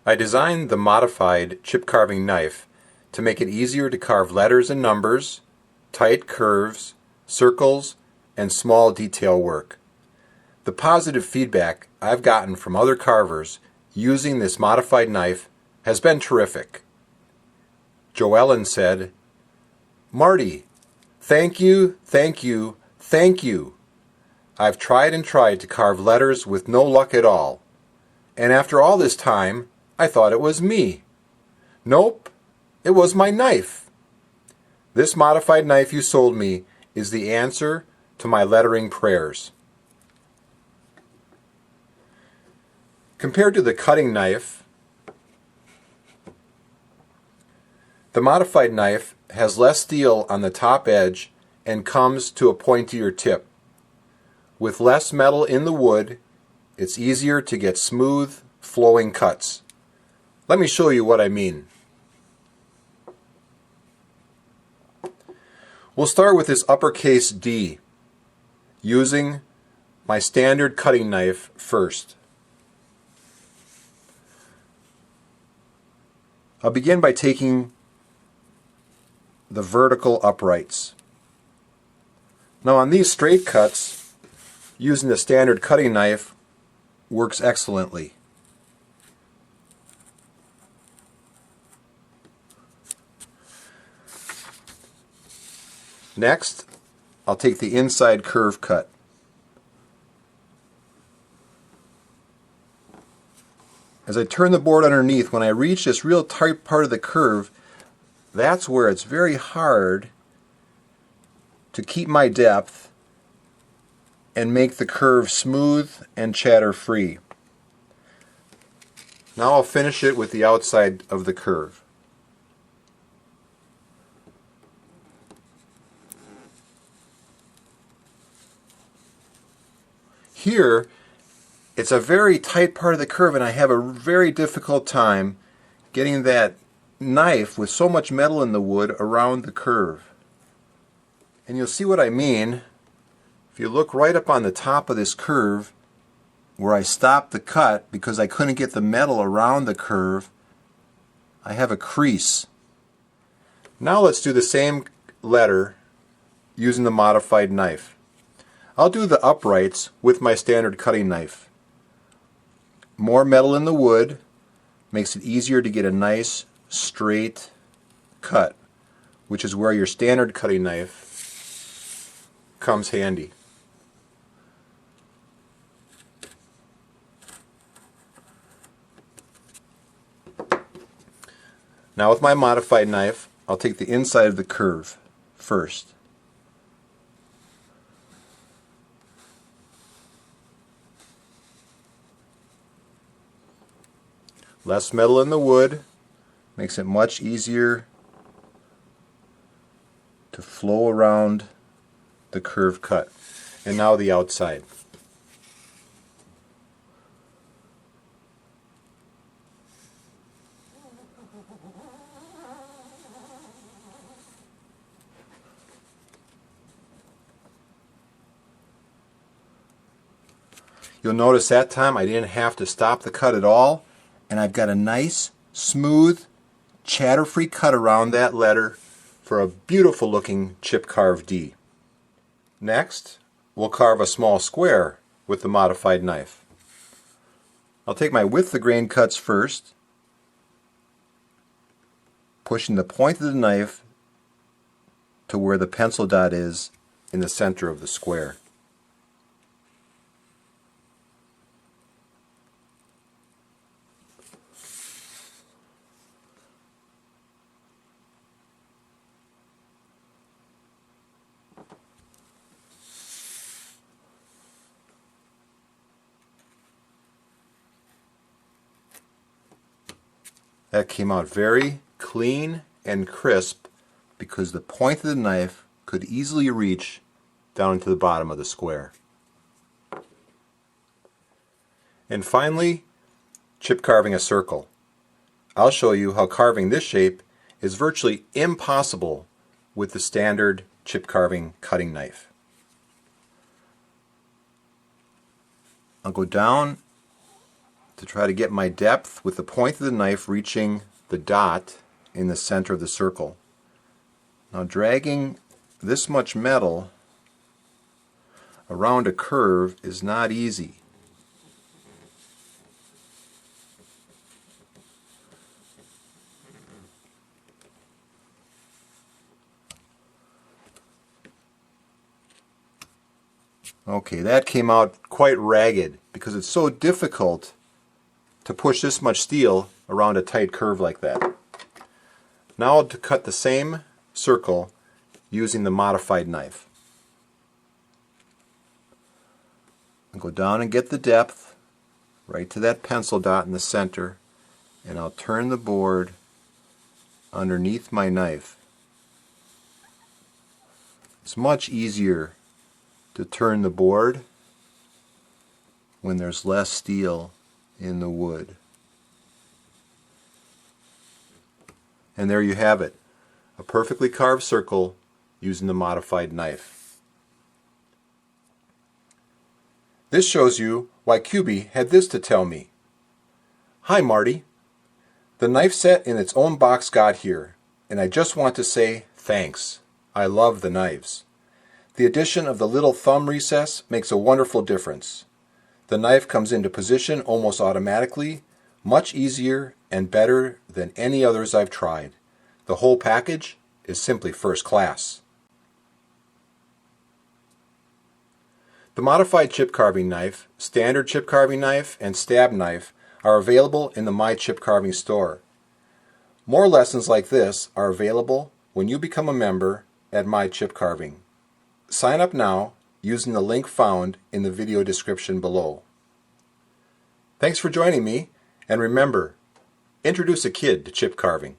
I designed the modified chip carving knife to make it easier to carve letters and numbers, tight curves, circles, and small detail work. The positive feedback I've gotten from other carvers using this modified knife has been terrific. Joellen said, "Marty, thank you, thank you, thank you. I've tried and tried to carve letters with no luck at all. And after all this time, I thought it was me. Nope, it was my knife. This modified knife you sold me is the answer to my lettering prayers." Compared to the cutting knife, the modified knife has less steel on the top edge and comes to a pointier tip. With less metal in the wood, it's easier to get smooth, flowing cuts. Let me show you what I mean. We'll start with this uppercase D, using my standard cutting knife first. I'll begin by taking the vertical uprights. Now on these straight cuts, using the standard cutting knife works excellently. Next, I'll take the inside curve cut. As I turn the board underneath, when I reach this real tight part of the curve, that's where it's very hard to keep my depth and make the curve smooth and chatter free. Now I'll finish it with the outside of the curve. Here, it's a very tight part of the curve, and I have a very difficult time getting that knife with so much metal in the wood around the curve. And you'll see what I mean if you look right up on the top of this curve where I stopped the cut because I couldn't get the metal around the curve. I have a crease. Now let's do the same letter using the modified knife. I'll do the uprights with my standard cutting knife. More metal in the wood makes it easier to get a nice straight cut, which is where your standard cutting knife comes handy. Now with my modified knife, I'll take the inside of the curve first. Less metal in the wood makes it much easier to flow around the curve cut. And now the outside. You'll notice that time I didn't have to stop the cut at all, and I've got a nice, smooth, chatter-free cut around that letter for a beautiful looking chip carved D. Next, we'll carve a small square with the modified knife. I'll take my width of grain cuts first, pushing the point of the knife to where the pencil dot is in the center of the square. That came out very clean and crisp because the point of the knife could easily reach down to the bottom of the square. And finally, chip carving a circle. I'll show you how carving this shape is virtually impossible with the standard chip carving cutting knife. I'll go down to try to get my depth with the point of the knife reaching the dot in the center of the circle. Now dragging this much metal around a curve is not easy. Okay, that came out quite ragged because it's so difficult to push this much steel around a tight curve like that. Now to cut the same circle using the modified knife. I'll go down and get the depth right to that pencil dot in the center, and I'll turn the board underneath my knife. It's much easier to turn the board when there's less steel in the wood. And there you have it, a perfectly carved circle using the modified knife. This shows you why QB had this to tell me. Hi Marty, the knife set in its own box got here, and I just want to say thanks. I love the knives. The addition of the little thumb recess makes a wonderful difference. The knife comes into position almost automatically, much easier and better than any others I've tried. The whole package is simply first class. The modified chip carving knife, standard chip carving knife, and stab knife are available in the My Chip Carving store. More lessons like this are available when you become a member at My Chip Carving. Sign up now using the link found in the video description below. Thanks for joining me, and remember, introduce a kid to chip carving.